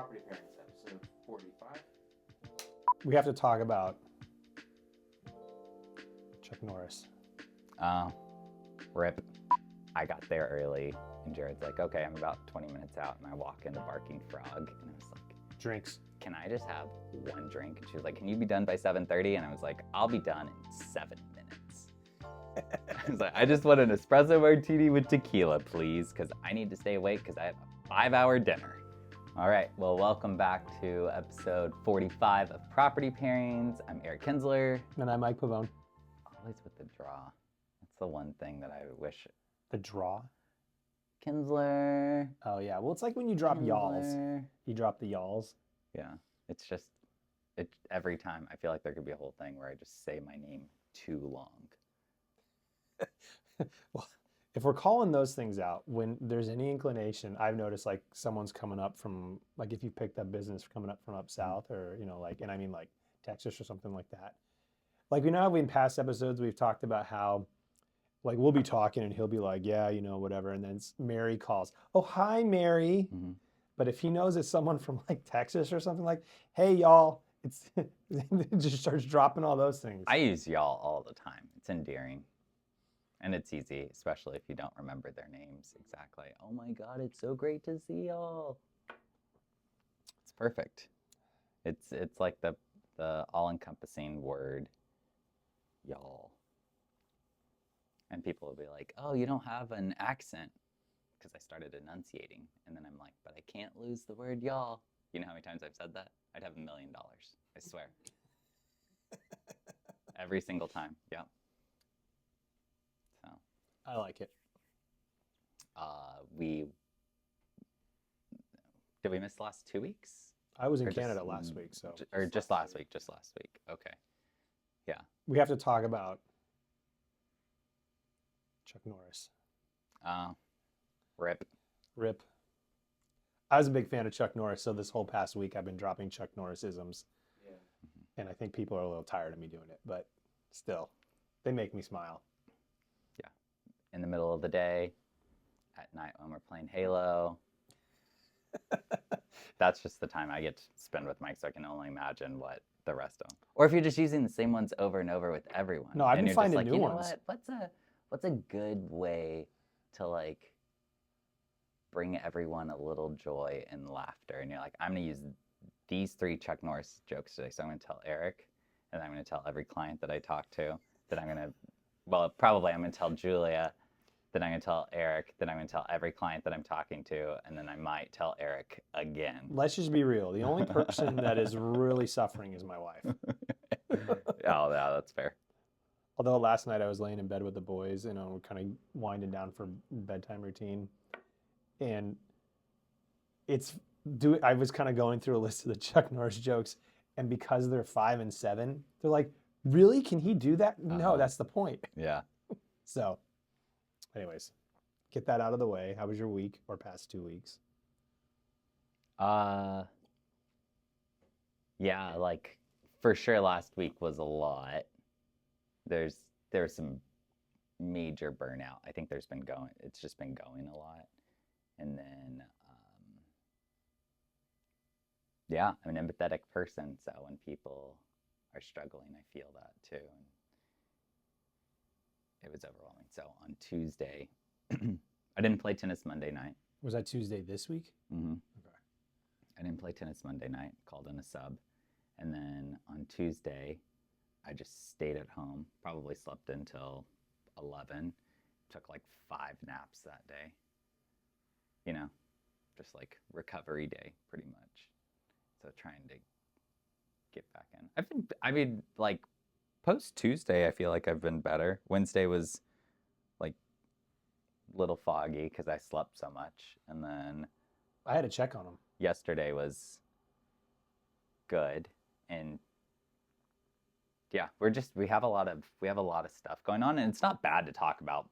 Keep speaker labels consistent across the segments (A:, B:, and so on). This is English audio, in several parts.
A: Property Pairings, episode 45.
B: We have to talk about Chuck Norris.
C: Rip. I got there early, and Jared's like, okay, I'm about 20 minutes out, and I walk into Barking Frog, and I was like,
B: Drinks.
C: can I just have one drink? And she was like, can you be done by 7:30? And I was like, I'll be done in 7 minutes. I was like, I just want an espresso martini with tequila, please, because I need to stay awake because I have a 5-hour dinner. All right, well, welcome back to episode 45 of Property Pairings. I'm Eric Kinzler.
B: And I'm Mike Pavone.
C: Always with the draw. That's the one thing that I wish.
B: The draw?
C: Kinzler.
B: Oh, yeah. Well, it's like when you drop y'alls.
C: Kinzler.
B: You drop the y'alls.
C: Yeah, it's just, every time I feel like there could be a whole thing where I just say my name too long.
B: Well, if we're calling those things out, when there's any inclination, I've noticed like someone's coming up from, like if you picked up business coming up from up south or, you know, like, and I mean like Texas or something like that. Like, we know in past episodes, we've talked about how, like, we'll be talking and he'll be like, yeah, you know, whatever. And then Mary calls, oh, hi, Mary.
C: Mm-hmm.
B: But if he knows it's someone from like Texas or something, like, hey, y'all, it just starts dropping all those things.
C: I use y'all all the time. It's endearing. And it's easy, especially if you don't remember their names exactly. Oh my God, it's so great to see y'all. It's perfect. It's like the all-encompassing word, y'all. And people will be like, oh, you don't have an accent, because I started enunciating. And then I'm like, but I can't lose the word y'all. You know how many times I've said that? I'd have $1 million, I swear. Every single time, yeah. So
B: I like it.
C: Did we miss the last 2 weeks?
B: I was in Canada last week, so.
C: Or just last week, okay. Yeah.
B: We have to talk about Chuck Norris.
C: Rip.
B: Rip. I was a big fan of Chuck Norris, so this whole past week I've been dropping Chuck Norris-isms.
A: Yeah.
B: And I think people are a little tired of me doing it, but still, they make me smile.
C: Yeah. In the middle of the day, at night when we're playing Halo. That's just the time I get to spend with Mike, so I can only imagine what the rest of them. Or if you're just using the same ones over and over with everyone.
B: No, I've
C: and
B: been
C: you're
B: finding
C: just like,
B: new
C: you know
B: ones.
C: What's a good way to like bring everyone a little joy and laughter? And you're like, I'm going to use these 3 Chuck Norris jokes today. So I'm going to tell Eric, and I'm going to tell every client that I talk to, that I'm going to, well, probably I'm going to tell Julia, then I'm going to tell Eric, then I'm going to tell every client that I'm talking to, and then I might tell Eric again.
B: Let's just be real. The only person that is really suffering is my wife.
C: Oh, yeah, that's fair.
B: Although last night I was laying in bed with the boys, you know, we're kind of winding down for bedtime routine. And I was kind of going through a list of the Chuck Norris jokes, and because they're 5 and 7, they're like, really? Can he do that? No, that's the point.
C: Yeah.
B: So anyways, get that out of the way. How was your week or past 2 weeks?
C: Yeah, like for sure last week was a lot. There's some major burnout. I think it's just been going a lot. And then, yeah, I'm an empathetic person. So when people are struggling, I feel that too. And it was overwhelming. So on Tuesday, I didn't play tennis Monday night.
B: Was that Tuesday this week?
C: Mm-hmm.
B: Okay.
C: I didn't play tennis Monday night, called in a sub. And then on Tuesday, I just stayed at home, probably slept until 11, took like 5 naps that day. You know, just like recovery day, pretty much. So trying to get back in. Like post Tuesday, I feel like I've been better. Wednesday was like a little foggy because I slept so much. And then
B: I had to check on him.
C: Yesterday was good. And yeah, we have a lot of stuff going on, and it's not bad to talk about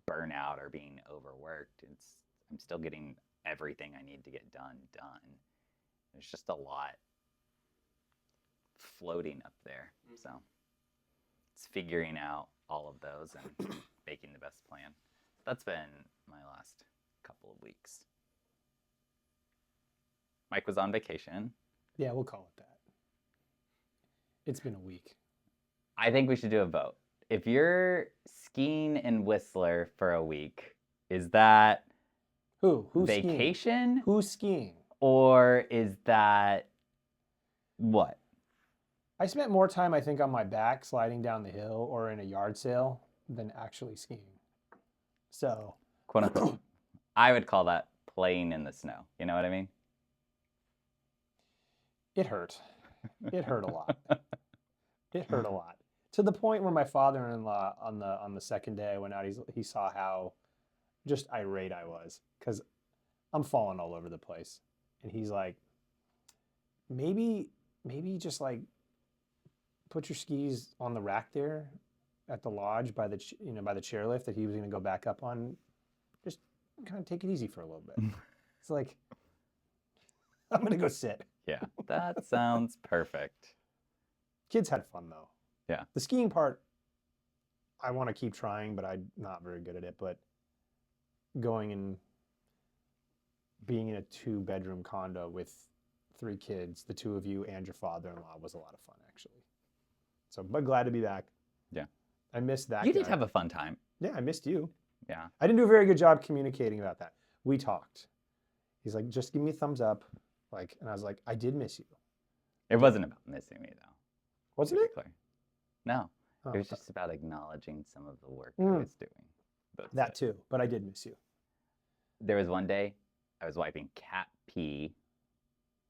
C: burnout or being overworked. I'm still getting everything I need to get done. There's just a lot floating up there. So it's figuring out all of those and making the best plan. That's been my last couple of weeks. Mike was on vacation.
B: Yeah, we'll call it that. It's been a week.
C: I think we should do a vote. If you're skiing in Whistler for a week, is that
B: Who's
C: vacation?
B: Skiing? Who's skiing?
C: Or is that what?
B: I spent more time, I think, on my back sliding down the hill or in a yard sale than actually skiing. So,
C: Quote unquote. I would call that playing in the snow. You know what I mean?
B: it hurt. It hurt a lot. It hurt a lot. To the point where my father-in-law on the second day I went out, he saw how just irate I was because I'm falling all over the place. And he's like, maybe just like put your skis on the rack there at the lodge by the by the chairlift that he was going to go back up on. Just kind of take it easy for a little bit. It's like, I'm going to go sit.
C: Yeah, that sounds perfect.
B: Kids had fun though.
C: Yeah.
B: The skiing part, I want to keep trying, but I'm not very good at it. But going and being in a 2-bedroom condo with 3 kids, the 2 of you and your father-in-law, was a lot of fun actually. So, but glad to be back.
C: Yeah.
B: I missed that.
C: You did have a fun time.
B: Yeah, I missed you.
C: Yeah.
B: I didn't do a very good job communicating about that. We talked. He's like, just give me a thumbs up. Like, and I was like, I did miss you.
C: It wasn't about missing me though.
B: Wasn't it?
C: Clear. No.
B: Oh,
C: It was just about acknowledging some of the work I was doing. That's
B: that
C: it.
B: too, but I did miss you.
C: There was one day I was wiping cat pee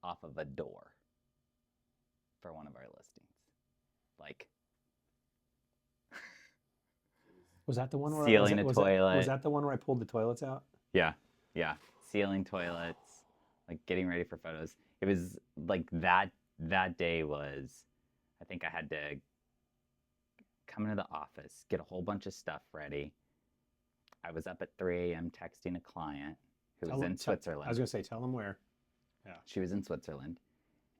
C: off of a door for one of our listings. Like
B: Was that the one where
C: sealing a toilet.
B: Was that the one where I pulled the toilets out?
C: Yeah. Sealing toilets, like getting ready for photos. It was like that day was, I think I had to come into the office, get a whole bunch of stuff ready. I was up at 3 a.m. texting a client who was in Switzerland.
B: I was going to say, tell them where. Yeah.
C: She was in Switzerland.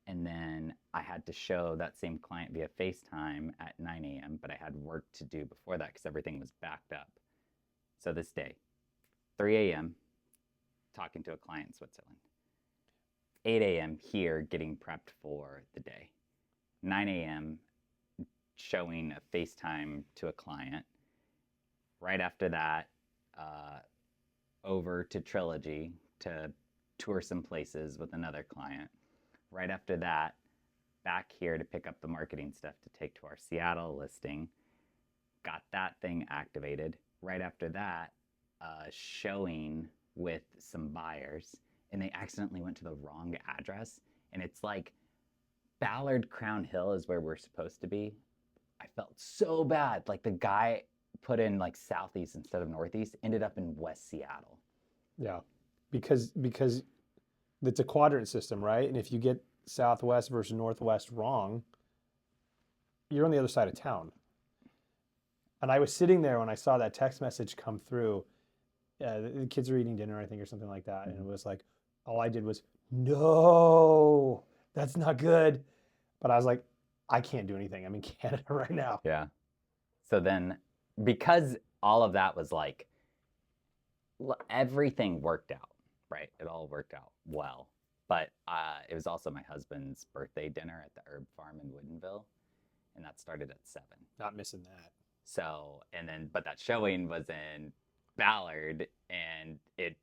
C: And then I had to show that same client via FaceTime at 9 a.m., but I had work to do before that because everything was backed up. So this day, 3 a.m., talking to a client in Switzerland. 8 a.m. here, getting prepped for the day. 9 a.m., showing a FaceTime to a client. Right after that, over to Trilogy to tour some places with another client. Right after that, back here to pick up the marketing stuff to take to our Seattle listing. Got that thing activated. Right after that, showing with some buyers, and they accidentally went to the wrong address. And it's like Ballard Crown Hill is where we're supposed to be. I felt so bad. Like the guy put in like southeast instead of northeast, ended up in West Seattle.
B: Yeah, because it's a quadrant system, right? And if you get southwest versus northwest wrong, you're on the other side of town. And I was sitting there when I saw that text message come through. The kids were eating dinner, I think, or something like that. And it was like, all I did was, no, that's not good. But I was like, I can't do anything. I'm in Canada right now.
C: Yeah. So then, because all of that was like, everything worked out, right? It all worked out well. But it was also my husband's birthday dinner at the Herb Farm in Woodinville. And that started at 7.
B: Not missing that.
C: So, and then, but that showing was in Ballard, and it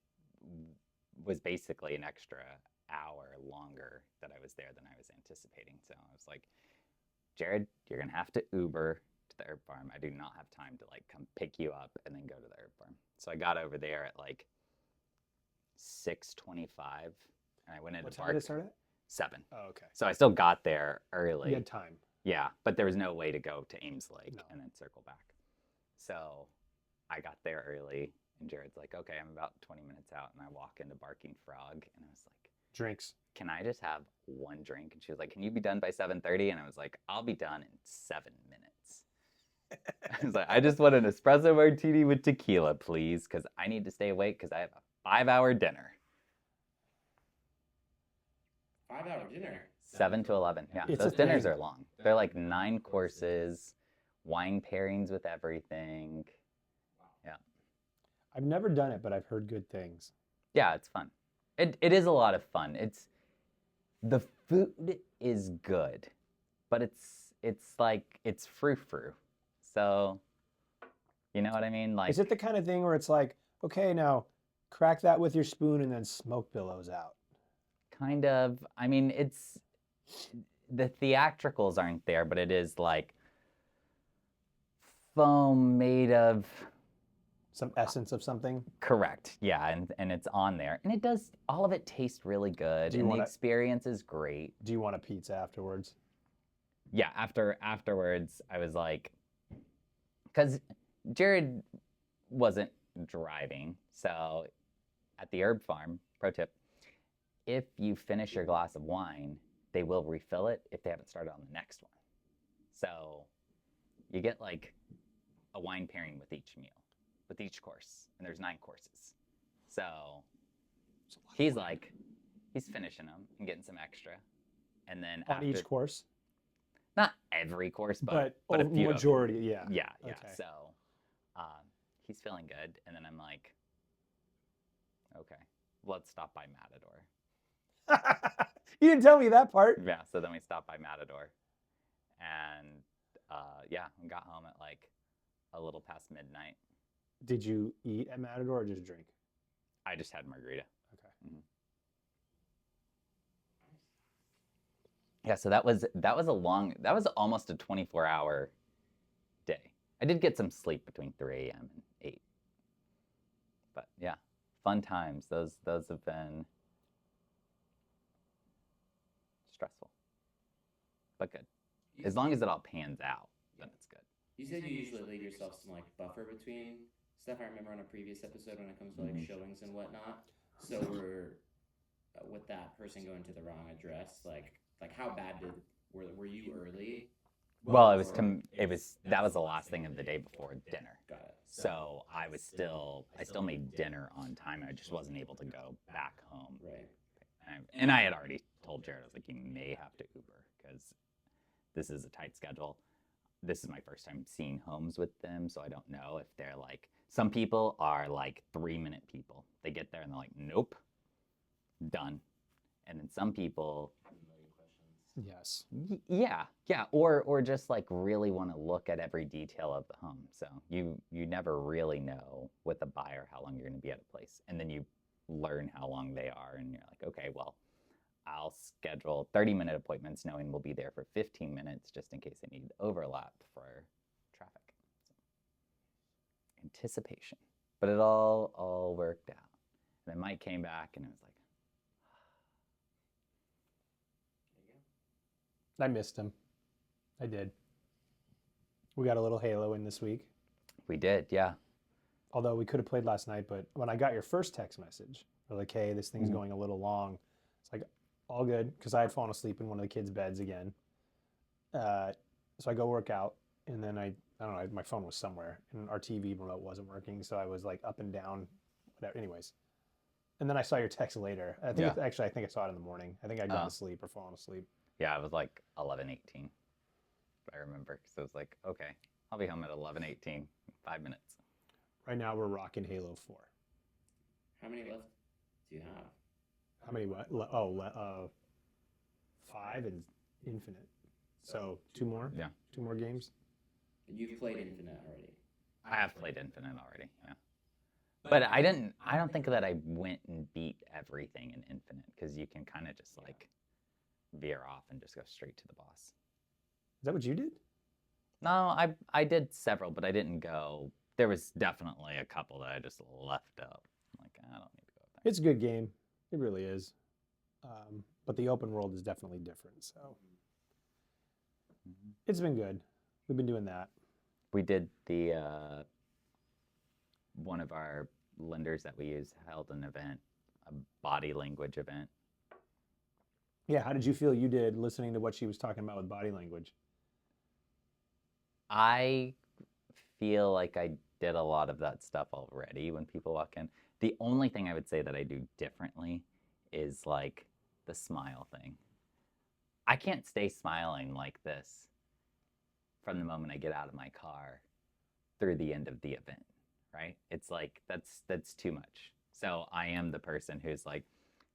C: was basically an extra hour longer that I was there than I was anticipating. So I was like, Jared, you're going to have to Uber to the Herb Farm. I do not have time to like come pick you up and then go to the Herb Farm. So I got over there at like 6:25, and I went into
B: What time did it start at?
C: 7.
B: Oh, okay.
C: So I still got there early.
B: You had time.
C: Yeah, but there was no way to go to Ames Lake
B: No.
C: and then circle back. So I got there early, and Jared's like, okay, I'm about 20 minutes out. And I walk into Barking Frog, and I was like,
B: Drinks.
C: can I just have one drink? And she was like, can you be done by 7:30? And I was like, I'll be done in 7 minutes. I was like, I just want an espresso martini with tequila, please, because I need to stay awake because I have a 5-hour dinner.
A: 5-hour dinner.
C: 7 to 11. Yeah,
B: It's
C: those
B: a
C: dinners
B: thing.
C: are long. They're like 9 courses, wine pairings with everything. Yeah.
B: I've never done it, but I've heard good things.
C: Yeah, it's fun. It is a lot of fun. The food is good, but it's like it's frou-frou. So, you know what I mean? Like
B: Is it the kind of thing where it's like, okay, now crack that with your spoon and then smoke billows out?
C: kind of, I mean, it's the theatricals aren't there, but it is like foam made of
B: Some essence of something?
C: correct. Yeah, and it's on there. And it does all of it tastes really good
B: Do you
C: and the
B: wanna-
C: experience is great.
B: Do you want a pizza afterwards?
C: Yeah, afterwards I was like cuz Jared wasn't driving. So at the herb farm, pro tip, if you finish your glass of wine, they will refill it if they haven't started on the next one. So you get like a wine pairing with each meal, with each course, and there's 9 courses. So he's like, he's finishing them and getting some extra, and then
B: On
C: after,
B: each course?
C: not every course,
B: But
C: a few of them.
B: majority, yeah.
C: Yeah.
B: Okay.
C: So he's feeling good, and then I'm like, okay, let's stop by Matador.
B: You didn't tell me that part.
C: Yeah, so then we stopped by Matador, and yeah, we got home at like a little past midnight.
B: Did you eat at Matador or just drink?
C: I just had margarita.
B: Okay.
C: Yeah, so that was almost a 24-hour day. I did get some sleep between 3 a.m. and 8. But yeah, fun times. Those have been stressful, but good. As long as it all pans out, then it's good.
A: You said you usually leave yourself some like buffer between stuff. I remember on a previous episode when it comes to like showings and whatnot. So we're with that person going to the wrong address. Like how bad were you early?
C: Well, it was that was the last thing of the day before dinner.
A: Got it.
C: So I still made dinner on time. I just wasn't able to go back home.
A: Right.
C: And I had already told Jared, I was like, you may have to Uber because this is a tight schedule. This is my first time seeing homes with them, so I don't know if they're like, some people are like 3-minute people. They get there and they're like, nope, done. And then some people,
B: Yes.
C: yeah, or just like really want to look at every detail of the home. So you never really know with a buyer how long you're going to be at a place, and then you learn how long they are, and you're like, okay, well, I'll schedule 30-minute appointments knowing we'll be there for 15 minutes just in case they need overlap for traffic. So, anticipation. But it all worked out. And then Mike came back and it was like,
B: I missed him. I did. We got a little Halo in this week.
C: we did, yeah.
B: Although we could have played last night, but when I got your first text message, you're like, hey, this thing's going a little long. It's like, all good, because I had fallen asleep in one of the kids' beds again. So I go work out, and then I don't know, my phone was somewhere, and our TV remote wasn't working, so I was like up and down, whatever. Anyways. And then I saw your text later. I think I think I saw it in the morning. I think I'd gone to sleep or fallen asleep.
C: Yeah, it was like 11:18. I remember, because it was like, okay, I'll be home at 11:18, 5 minutes.
B: Right now we're rocking Halo 4.
A: How many left do you have?
B: How many what? 5 and Infinite. So 2 more?
C: Yeah.
B: 2 more games?
A: You've played Infinite already.
C: I have played Infinite already, yeah. But I don't think that I went and beat everything in Infinite, because you can kind of just like veer off and just go straight to the boss.
B: Is that what you did?
C: No, I did several, but I didn't go. There was definitely a couple that I just left out. Like, I don't need to go back.
B: It's a good game. It really is. But the open world is definitely different. So it's been good. We've been doing that.
C: We did the one of our lenders that we use held an event, a body language event.
B: Yeah, how did you feel you did listening to what she was talking about with body language?
C: I feel like I did a lot of that stuff already when people walk in. The only thing I would say that I do differently is like the smile thing. I can't stay smiling like this from the moment I get out of my car through the end of the event, right? It's like that's too much. So I am the person who's like,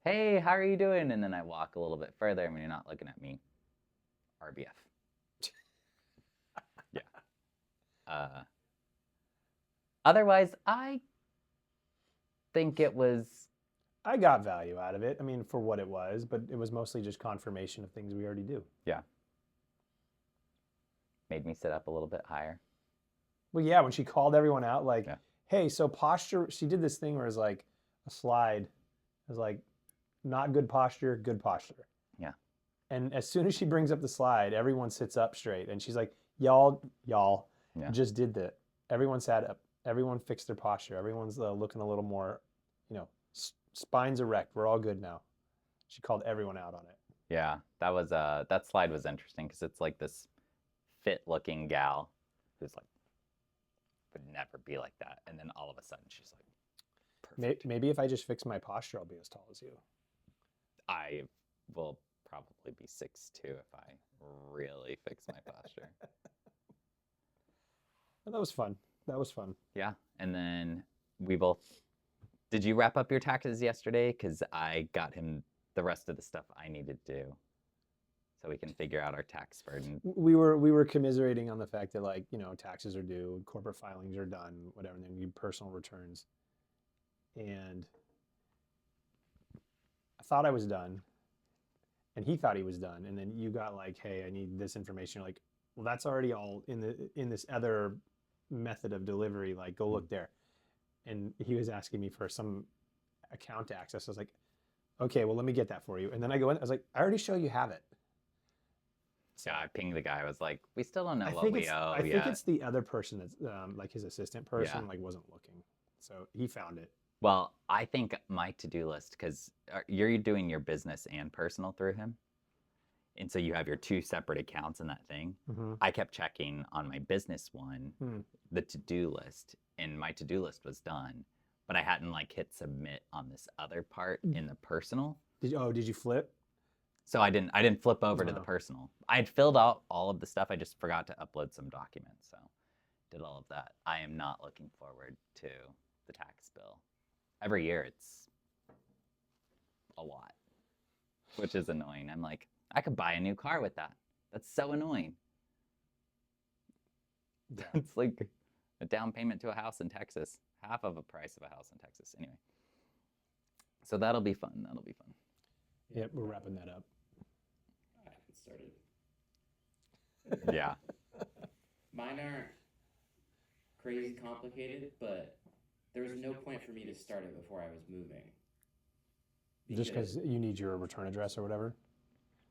C: hey, how are you doing? And then I walk a little bit further, and when you're not looking at me, RBF. Yeah. Otherwise, I think it was,
B: I got value out of it. I mean, for what it was, but it was mostly just confirmation of things we already do.
C: yeah, made me sit up a little bit higher.
B: Well, yeah, when she called everyone out, like,
C: Yeah.
B: hey, so posture, she did this thing where it was like a slide. It was like, not good posture, good posture.
C: Yeah.
B: And as soon as she brings up the slide, everyone sits up straight. And she's like, y'all
C: Yeah.
B: just did that. Everyone sat up. Everyone fixed their posture. Everyone's looking a little more, spines erect. We're all good now. She called everyone out on it.
C: Yeah, that was that slide was interesting because it's like this fit-looking gal who's like would never be like that, and then all of a sudden she's like, perfect.
B: Maybe if I just fix my posture, I'll be as tall as you.
C: I will probably be 6'2" if I really fix my posture.
B: But that was fun. That was fun.
C: Yeah, and then we both. Did you wrap up your taxes yesterday? Because I got him the rest of the stuff I needed to do, so we can figure out our tax burden.
B: We were commiserating on the fact that, like, taxes are due, corporate filings are done, whatever, and then you personal returns. And I thought I was done, and he thought he was done, and then you got like, hey, I need this information. You're like, well, that's already all in this other method of delivery. Like, go look there. And he was asking me for some account access. I was like, okay, well, let me get that for you. And then I go in, I was like, I already show you have it.
C: So I pinged the guy. I was like, we still don't know
B: I
C: what
B: think
C: we owe
B: I think
C: yet.
B: it's the other person that's like his assistant person,
C: Yeah.
B: like wasn't looking. So he found it.
C: Well, I think my to-do list, because you're doing your business and personal through him. And so you have your two separate accounts in that thing.
B: Mm-hmm.
C: I kept checking on my business one, the to-do list, and my to-do list was done, but I hadn't like hit submit on this other part in the personal.
B: Did you flip?
C: So I didn't flip over to the
B: No.
C: personal. I had filled out all of the stuff. I just forgot to upload some documents. So did all of that. I am not looking forward to the tax bill. Every year it's a lot, which is annoying. I'm like, I could buy a new car with that. That's so annoying.
B: Yeah.
C: It's like a down payment to a house in Texas, half of a price of a house in Texas. Anyway, so that'll be fun. That'll be fun.
B: Yep, we're wrapping that up.
A: I haven't started.
C: Yeah.
A: Mine aren't crazy complicated, but there was no point for me to start it before I was moving.
B: Just because you need your return address or whatever?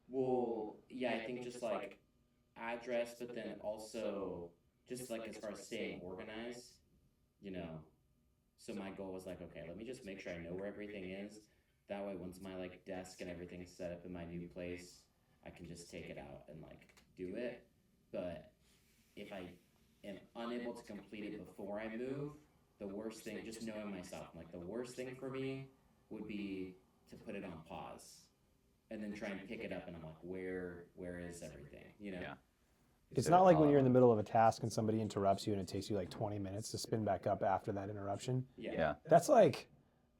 A: Well, yeah, I think just like address, but then also just like as far as staying organized, So my goal was like, okay, let me just make sure I know where everything is. That way, once my like desk and everything's set up in my new place, I can just take it out and like do it. But if I am unable to complete it before I move, the worst thing, just knowing myself, like the worst thing for me would be to put it on pause and then try and pick it up, and I'm like, where is everything?
C: Yeah.
B: It's not like when you're in the middle of a task and somebody interrupts you and it takes you like 20 minutes to spin back up after that interruption.
C: Yeah.
B: That's like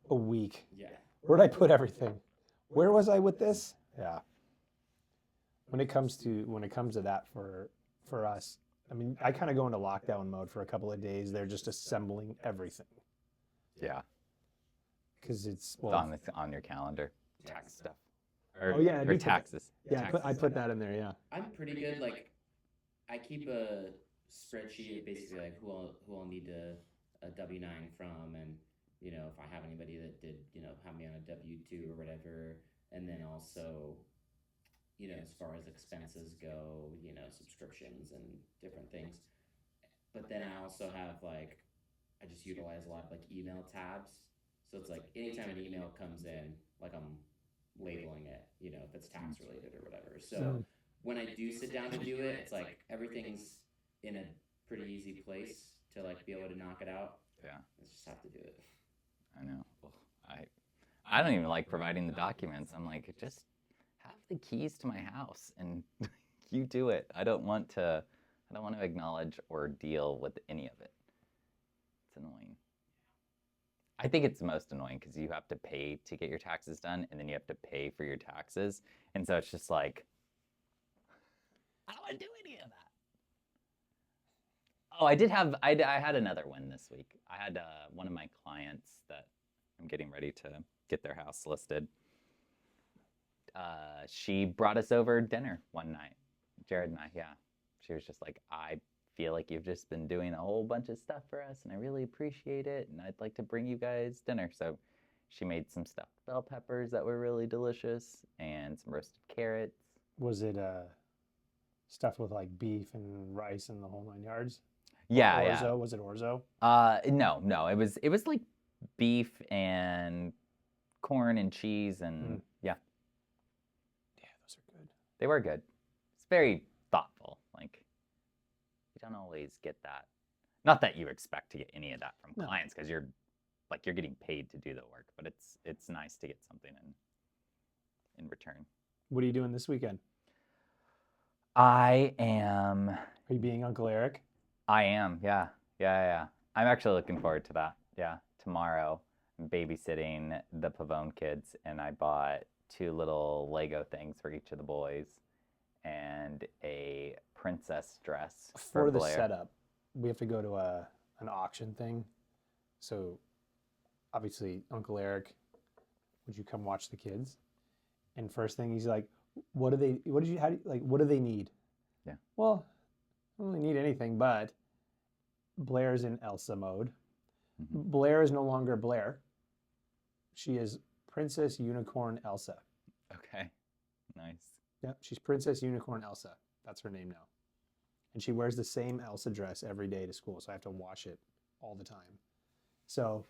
B: a week.
A: Yeah.
B: Where'd I put everything? Where was I with this? Yeah. When it comes to that for us, I mean, I kind of go into lockdown mode for a couple of days. They're just assembling everything
C: Yeah.
B: because it's
C: It's on your calendar. Tax stuff.
B: Oh, yeah, I do
C: Or
B: put that-
C: taxes.
B: yeah. I put that in there. Yeah.
A: I'm pretty good. Like, I keep a spreadsheet, basically like who I'll need a W-9 from, and if I have anybody that did have me on a W-2 or whatever, and then also as far as expenses go, subscriptions and different things. But then I also have like I just utilize a lot of like email tabs, so it's like anytime an email comes in, like I'm labeling it, if it's tax related or whatever. So when I do sit down to do it, it's like everything's in a pretty easy place to like be able to knock it out.
C: Yeah.
A: I just have to do it.
C: I know. Ugh, I don't even like providing the documents. I'm like, just have the keys to my house and you do it. I don't want to acknowledge or deal with any of it. It's annoying. I think it's the most annoying because you have to pay to get your taxes done, and then you have to pay for your taxes, and so it's just like, I don't want to do any of that. Oh, I had another one this week. I had one of my clients that I'm getting ready to get their house listed. She brought us over dinner one night, Jared and I, yeah. She was just like, I feel like you've just been doing a whole bunch of stuff for us, and I really appreciate it, and I'd like to bring you guys dinner. So she made some stuffed bell peppers that were really delicious, and some roasted carrots.
B: Was it stuffed with like beef and rice and the whole 9 yards?
C: Yeah,
B: Orzo?
C: yeah.
B: Was it orzo?
C: No. It was like beef and corn and cheese and yeah.
B: Yeah, those are good.
C: They were good. It's very thoughtful. Like, you don't always get that. Not that you expect to get any of that from clients, because you're getting paid to do the work, but it's nice to get something in return.
B: What are you doing this weekend?
C: I am.
B: Are you being Uncle Eric?
C: I am, yeah. I'm actually looking forward to that. Yeah, tomorrow I'm babysitting the Pavone kids, and I bought 2 little Lego things for each of the boys and a princess dress for
B: the
C: Blair.
B: setup. We have to go to an auction thing. So obviously, Uncle Eric, would you come watch the kids? And first thing he's like, what do they need?
C: Yeah.
B: Well, I don't really need anything, but Blair's in Elsa mode.
C: Mm-hmm.
B: Blair is no longer Blair. She is Princess Unicorn Elsa.
C: Okay, nice.
B: Yeah, she's Princess Unicorn Elsa. That's her name now. And she wears the same Elsa dress every day to school, so I have to wash it all the time. So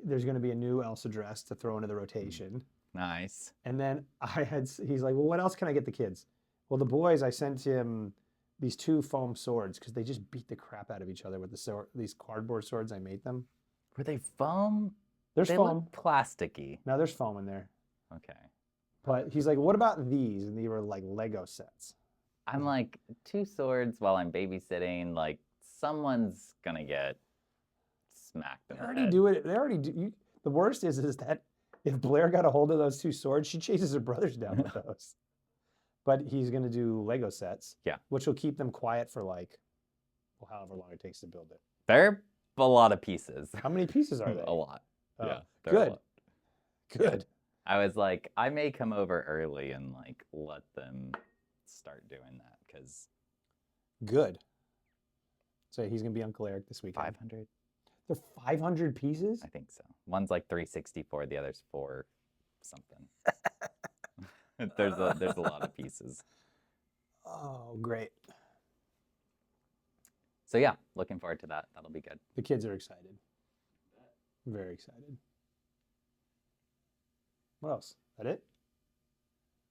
B: there's going to be a new Elsa dress to throw into the rotation.
C: Nice.
B: And then he's like, well, what else can I get the kids? Well, the boys, I sent him these 2 foam swords because they just beat the crap out of each other with these cardboard swords I made them.
C: Were they foam?
B: There's
C: they
B: foam.
C: Look plasticky.
B: No, there's foam in there.
C: Okay.
B: But he's like, what about these? And they were like Lego sets.
C: I'm like, 2 swords while I'm babysitting, like, someone's going to get smacked in the head.
B: They already do. The worst is that if Blair got a hold of those 2 swords, she chases her brothers down with those. But he's going to do Lego sets.
C: Yeah.
B: Which will keep them quiet for however long it takes to build it.
C: They're a lot of pieces.
B: How many pieces are they?
C: A lot.
B: Oh,
C: Yeah.
B: Good. Good.
C: I was like, I may come over early and like let them start doing that because.
B: Good. So he's going to be Uncle Eric this weekend.
C: 500?
B: They're 500 pieces?
C: I think so. One's like 364, the other's 4 something. There's a lot of pieces.
B: Oh, great.
C: So yeah, looking forward to that. That'll be good.
B: The kids are excited. Very excited. What else? That it?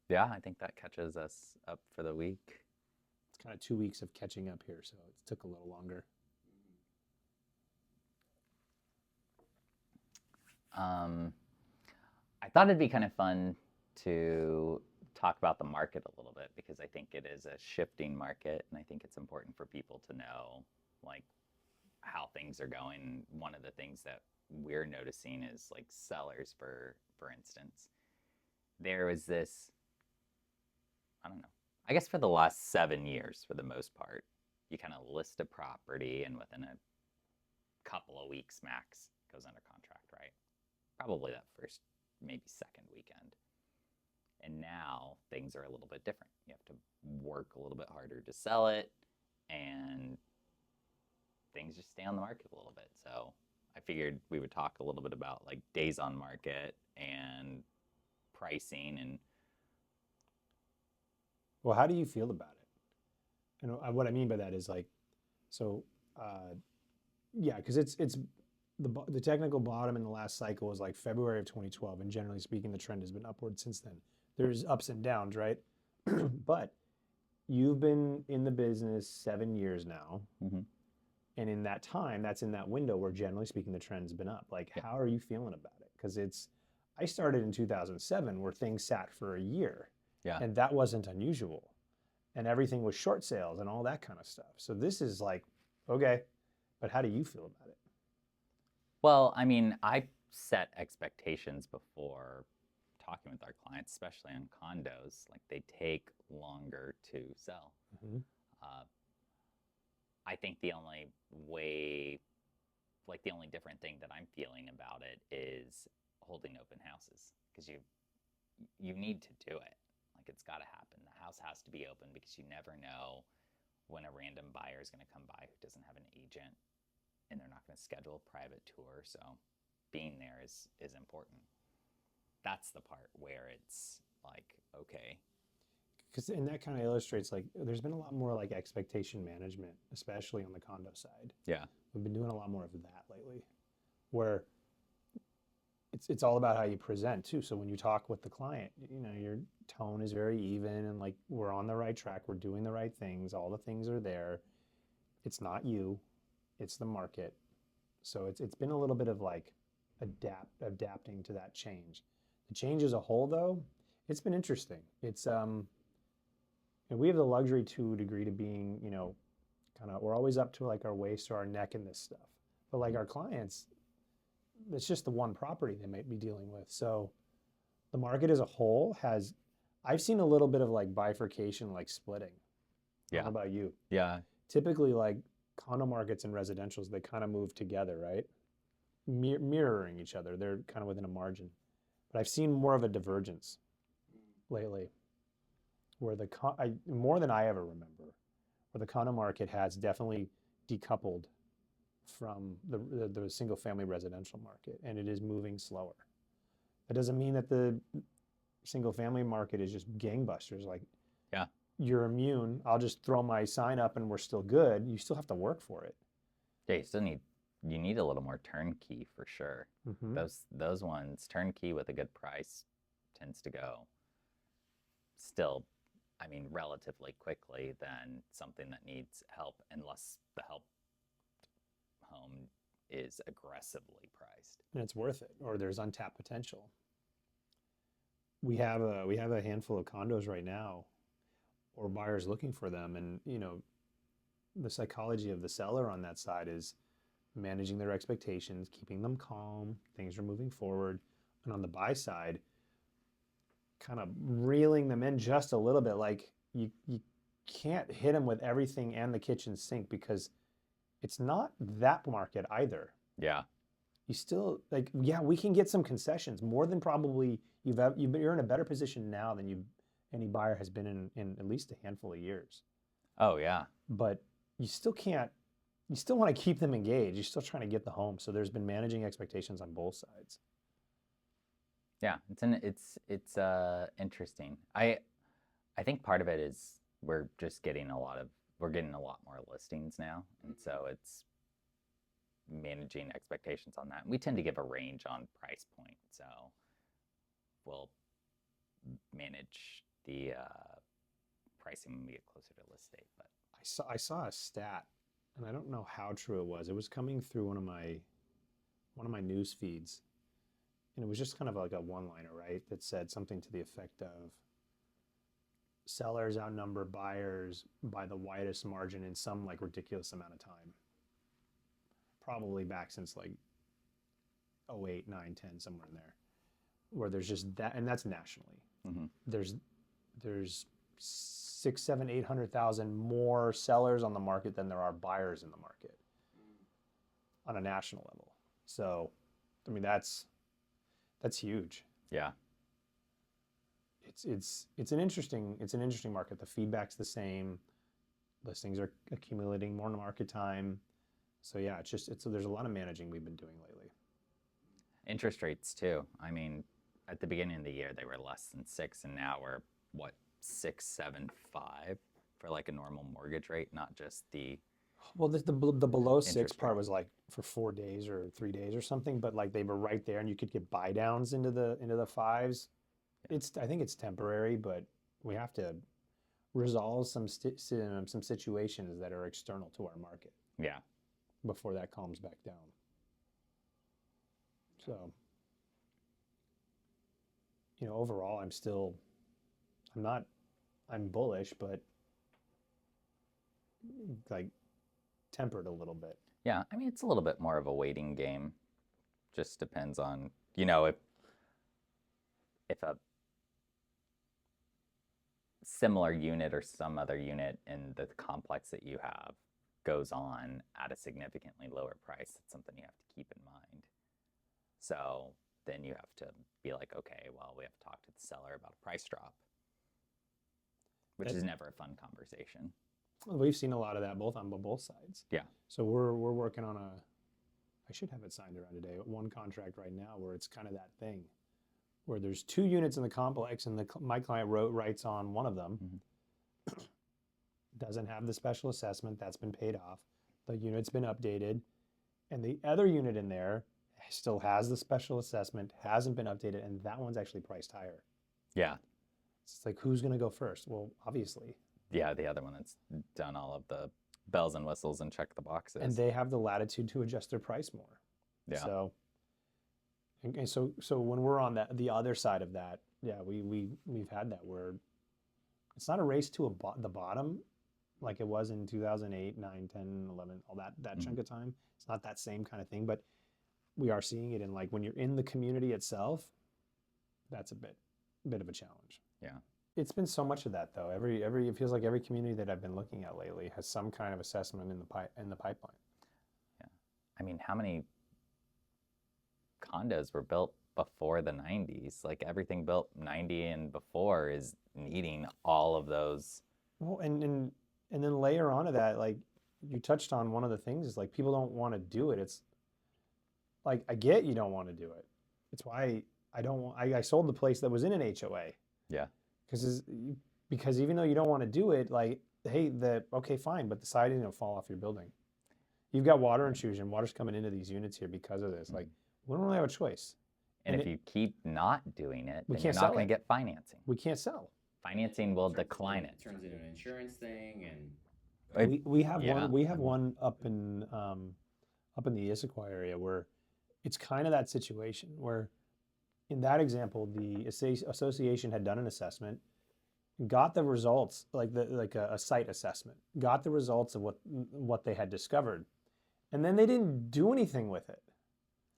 C: Yeah, I think that catches us up for the week.
B: It's kind of 2 weeks of catching up here, so it took a little longer.
C: I thought it'd be kind of fun to talk about the market a little bit because I think it is a shifting market, and I think it's important for people to know like how things are going. One of the things that we're noticing is like sellers, for instance. There was this, I don't know, I guess for the last 7 years, for the most part, you kind of list a property and within a couple of weeks max goes under contract, right? Probably that first, maybe second weekend. And now things are a little bit different. You have to work a little bit harder to sell it, and things just stay on the market a little bit. So I figured we would talk a little bit about like days on market and pricing. And
B: well, how do you feel about it? And what I mean by that is like, so yeah, because it's the technical bottom in the last cycle was like February of 2012, and generally speaking, the trend has been upward since then. There's ups and downs, right? But you've been in the business 7 years now.
C: Mm-hmm.
B: And in that time, that's in that window where generally speaking, the trend's been up. Like, how are you feeling about it? Because I started in 2007 where things sat for a year.
C: Yeah.
B: And that wasn't unusual. And everything was short sales and all that kind of stuff. So this is like, okay, but how do you feel about it?
C: Well, I mean, I set expectations before talking with our clients, especially on condos. Like, they take longer to sell.
B: Mm-hmm.
C: I think the only way, like the only different thing that I'm feeling about it is holding open houses, because you need to do it. Like, it's got to happen. The house has to be open, because you never know when a random buyer is going to come by who doesn't have an agent, and they're not going to schedule a private tour. So being there is important. That's the part where it's like, okay.
B: And that kind of illustrates, like, there's been a lot more like expectation management, especially on the condo side.
C: Yeah.
B: We've been doing a lot more of that lately, where it's all about how you present too. So when you talk with the client, your tone is very even, and like, we're on the right track, we're doing the right things, all the things are there. It's not you, it's the market. So it's been a little bit of like adapting to that change. The change as a whole, though, it's been interesting. It's and we have the luxury to a degree to being, we're always up to like our waist or our neck in this stuff. But like our clients, it's just the one property they might be dealing with. So the market as a whole I've seen a little bit of like bifurcation, like splitting.
C: Yeah.
B: How about you?
C: Yeah.
B: Typically, like condo markets and residentials, they kind of move together, right? Mirroring each other. They're kind of within a margin. But I've seen more of a divergence lately, where more than I ever remember, where the condo market has definitely decoupled from the single family residential market, and it is moving slower. That doesn't mean that the single family market is just gangbusters. Like,
C: yeah,
B: you're immune, I'll just throw my sign up and we're still good. You still have to work for it.
C: Yeah, you need a little more turnkey for sure.
B: Mm-hmm.
C: Those ones, turnkey with a good price, tends to go still, relatively quickly than something that needs help, unless the help home is aggressively priced.
B: And it's worth it, or there's untapped potential. We have a handful of condos right now, or buyers looking for them, and the psychology of the seller on that side is managing their expectations, keeping them calm, things are moving forward, and on the buy side, kind of reeling them in just a little bit. Like, you can't hit them with everything and the kitchen sink, because it's not that market either.
C: Yeah.
B: You still, like, yeah, we can get some concessions more than probably you're in a better position now than any buyer has been in at least a handful of years.
C: Oh yeah.
B: But you still want to keep them engaged. You're still trying to get the home. So there's been managing expectations on both sides.
C: Yeah, it's interesting. I think part of it is we're getting a lot more listings now, and so it's managing expectations on that. We tend to give a range on price point, so we'll manage the pricing when we get closer to list date. But
B: I saw a stat, and I don't know how true it was. It was coming through one of my news feeds, and it was just kind of like a one-liner, right? That said something to the effect of, sellers outnumber buyers by the widest margin in some like ridiculous amount of time. Probably back since like 08, 9, 10, somewhere in there, where there's just that, and that's nationally.
C: mm-hmm.
B: There's 6, 7, 800,000 more sellers on the market than there are buyers in the market on a national level. So, that's huge.
C: Yeah.
B: It's an interesting market. The feedback's the same. Listings are accumulating more market time. So yeah, there's a lot of managing we've been doing lately.
C: Interest rates too. At the beginning of the year they were less than 6, and now we're 6.75 for like a normal mortgage rate, not just the.
B: Well, the below 6 part was like for 4 days or 3 days or something, but like they were right there, and you could get buy downs into the 5s. Yeah. I think it's temporary, but we have to resolve some situations that are external to our market.
C: Yeah.
B: Before that calms back down. So, overall, I'm bullish, but like tempered a little bit.
C: Yeah, it's a little bit more of a waiting game Just depends on, if a similar unit or some other unit in the complex that you have goes on at a significantly lower price, it's something you have to keep in mind. So then you have to be like, okay, well, we have to talk to the seller about a price drop, which is never a fun conversation.
B: We've seen a lot of that on both sides.
C: Yeah.
B: So we're working on I should have it signed around today, one contract right now where it's kind of that thing where there's 2 units in the complex and my client writes on one of them, doesn't have the special assessment, that's been paid off. The unit's been updated, and the other unit in there still has the special assessment, hasn't been updated, and that one's actually priced higher.
C: Yeah.
B: It's like, who's going to go first? Well, obviously.
C: Yeah, the other one that's done all of the bells and whistles and check the boxes.
B: And they have the latitude to adjust their price more.
C: Yeah.
B: So, and so when we're on the other side of that, yeah, we've had that where it's not a race to the bottom like it was in 2008, 9, 10, 11, all that chunk of time. It's not that same kind of thing, but we are seeing it in, like, when you're in the community itself, that's a bit of a challenge.
C: Yeah.
B: It's been so much of that, though. It feels like every community that I've been looking at lately has some kind of assessment in the pipeline.
C: Yeah. I mean, how many condos were built before the 90s? Like, everything built 90 and before is needing all of those.
B: Well, and then layer onto that, like, you touched on one of the things is, like, people don't want to do it. It's like, I get you don't want to do it. It's why I sold the place that was in an HOA.
C: Yeah.
B: Because even though you don't want to do it, like, hey, okay, fine, but the siding will fall off your building. You've got water intrusion. Water's coming into these units here because of this. Like, we don't really have a choice.
C: And if you keep not doing it,
B: we
C: then
B: can't
C: you're not
B: sell
C: going
B: it.
C: to get financing.
B: We can't sell.
C: Financing will decline it.
A: Turns into an insurance thing, and
B: We have one up in the Issaquah area where it's kind of that situation where, in that example, the association had done an assessment, got the results, like a site assessment, got the results of what they had discovered, and then they didn't do anything with it.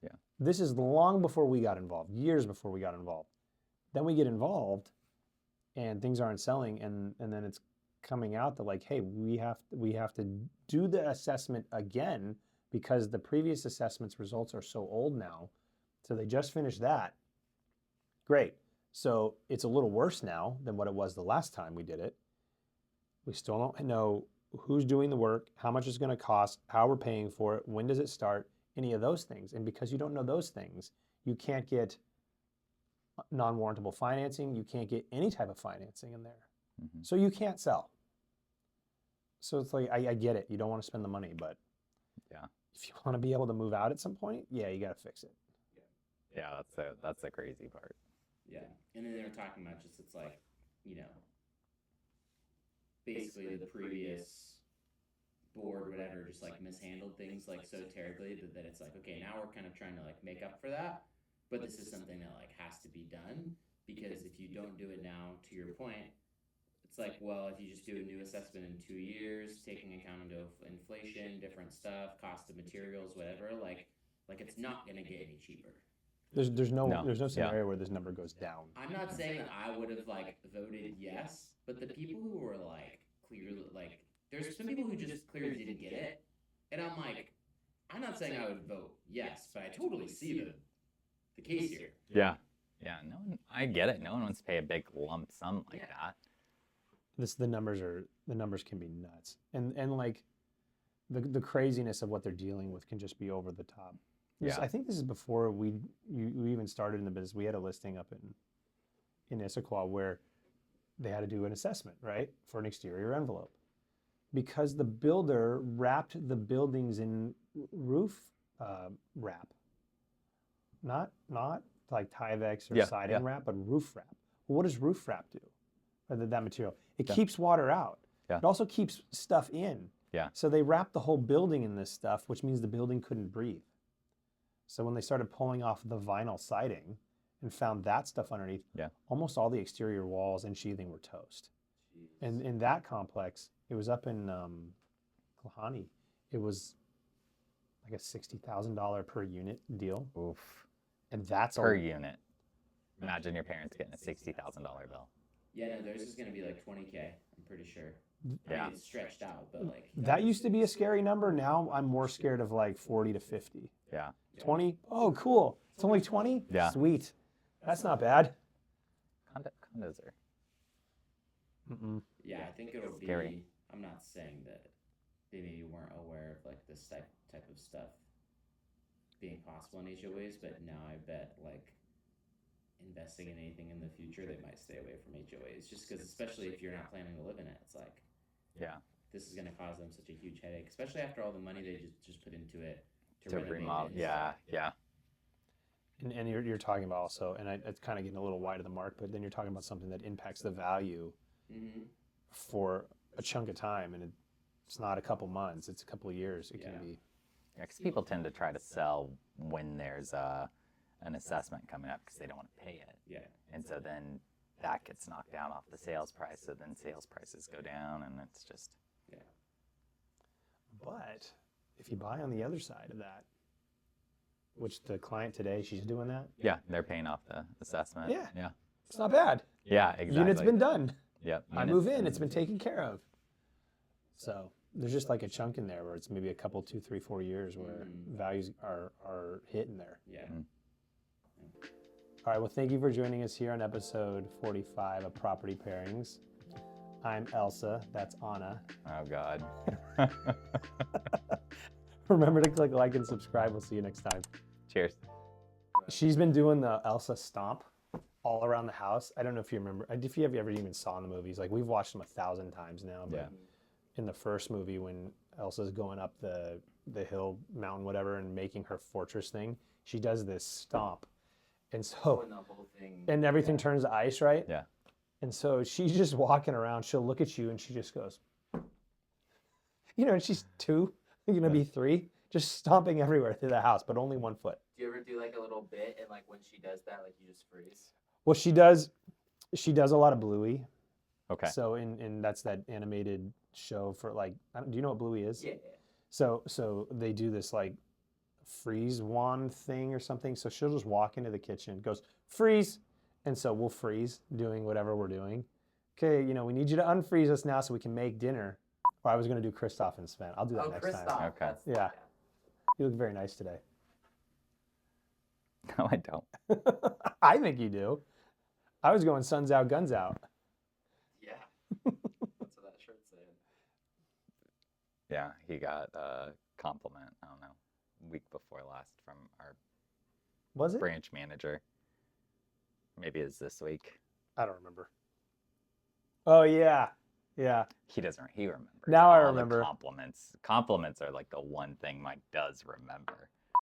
C: Yeah.
B: This is long before we got involved, years before we got involved. Then we get involved, and things aren't selling, and then it's coming out that, like, hey, we have to do the assessment again because the previous assessment's results are so old now. So they just finished that. Great. So it's a little worse now than what it was the last time we did it. We still don't know who's doing the work, how much it's going to cost, how we're paying for it, when does it start, any of those things. And because you don't know those things, you can't get non-warrantable financing. You can't get any type of financing in there.
C: Mm-hmm.
B: So you can't sell. So it's like, I get it. You don't want to spend the money, but
C: yeah,
B: if you want to be able to move out at some point, yeah, you got to fix it.
C: Yeah, that's the crazy part.
A: Yeah, and then they were talking about just, it's like, basically the previous board, whatever, just like mishandled things like so terribly that it's like, okay, now we're kind of trying to like make up for that, but this is something that like has to be done, because if you don't do it now, to your point, it's like, well, if you just do a new assessment in 2 years, taking account of inflation, different stuff, cost of materials, whatever, like it's not gonna get any cheaper.
B: There's no scenario where this number goes down.
A: I'm not saying that I would have like voted yes, but the people who were like clearly like, there's some people who just clearly didn't get it, and I'm like, I'm not saying I would vote yes, but I totally see the case here.
C: Yeah, no one, I get it. No one wants to pay a big lump sum like that.
B: The numbers can be nuts, and like the craziness of what they're dealing with can just be over the top. I think this is before we even started in the business. We had a listing up in Issaquah where they had to do an assessment, right, for an exterior envelope, because the builder wrapped the buildings in roof wrap, not like Tyvek or siding wrap, but roof wrap. Well, what does roof wrap do? Or that material, it keeps water out.
C: Yeah.
B: It also keeps stuff in.
C: Yeah.
B: So they wrapped the whole building in this stuff, which means the building couldn't breathe. So when they started pulling off the vinyl siding and found that stuff underneath, almost all the exterior walls and sheathing were toast.
A: Jeez.
B: And in that complex, it was up in Klahani. It was like a $60,000 per unit deal,
C: Oof.
B: and that's
C: Per unit. Imagine your parents getting a $60,000 bill.
A: Yeah, no, theirs is gonna be like 20K. I'm pretty sure. I
C: Yeah.
A: mean, it's stretched out, but like
B: That used to be a scary number. Now I'm more scared of like 40 to 50.
C: Yeah.
B: 20? Oh, cool. It's only 20?
C: Yeah.
B: Sweet. That's not bad.
C: Condos are.
B: Mm-mm.
A: Yeah, I think it'll be.
C: Scary.
A: I'm not saying that they maybe weren't aware of like this type of stuff being possible in HOAs, but now I bet like investing in anything in the future, they might stay away from HOAs just because, especially if you're not planning to live in it, it's like,
C: Yeah.
A: this is going to cause them such a huge headache, especially after all the money they just put into it
C: To
A: renovate
C: remodel.
A: it.
C: Yeah. Yeah.
B: And you're talking about also, and it's kind of getting a little wide of the mark, but then you're talking about something that impacts the value
A: Mm-hmm.
B: for a chunk of time, and it's not a couple months, it's a couple of years. It can
A: Yeah.
B: be.
C: Yeah, because people tend to try to sell when there's an assessment coming up because they don't want to pay it.
A: Yeah.
C: And so then that gets knocked down off the sales price. So then sales prices go down, and it's just.
B: But if you buy on the other side of that, which the client today, she's doing that,
C: Yeah, they're paying off the assessment.
B: Yeah.
C: Yeah.
B: it's not bad.
C: Yeah, exactly.
B: Unit's been done.
C: Yep.
B: I move in, it's been taken care of. So there's just like a chunk in there where it's maybe a couple, 2, 3, 4 years where values are hitting there.
A: Yeah.
B: All right, well, thank you for joining us here on episode 45 of Property Pairings. I'm Elsa, that's Anna.
C: Oh, God.
B: Remember to click like and subscribe. We'll see you next time.
C: Cheers.
B: She's been doing the Elsa stomp all around the house. I don't know if you remember, if you ever even saw the movies. Like, we've watched them 1,000 times now. But
C: Yeah.
B: in the first movie, when Elsa's going up the hill, mountain, whatever, and making her fortress thing, she does this stomp. And so,
A: And the whole thing.
B: and everything turns to ice, right?
C: Yeah.
B: And so she's just walking around. She'll look at you and she just goes, and she's 2, gonna be 3, just stomping everywhere through the house, but only 1 foot.
A: Do you ever do like a little bit and like when she does that, like you just freeze?
B: Well, she does a lot of Bluey.
C: Okay.
B: So in that's that animated show for like, do you know what Bluey is?
A: Yeah.
B: So they do this like freeze wand thing or something. So she'll just walk into the kitchen, goes freeze, and so we'll freeze doing whatever we're doing. Okay, we need you to unfreeze us now so we can make dinner. Or I was going to do Kristoff and Sven. I'll do that next time.
C: Okay.
B: Yeah. You look very nice today.
C: No, I don't.
B: I think you do. I was going suns out, guns out.
A: Yeah. That's what that shirt said.
C: Yeah, he got a compliment, I don't know, week before last from our
B: Was it?
C: branch manager. Maybe it's this week.
B: I don't remember. Oh yeah, yeah.
C: He remembers.
B: Now I
C: all the
B: remember.
C: compliments. Compliments are like the one thing Mike does remember.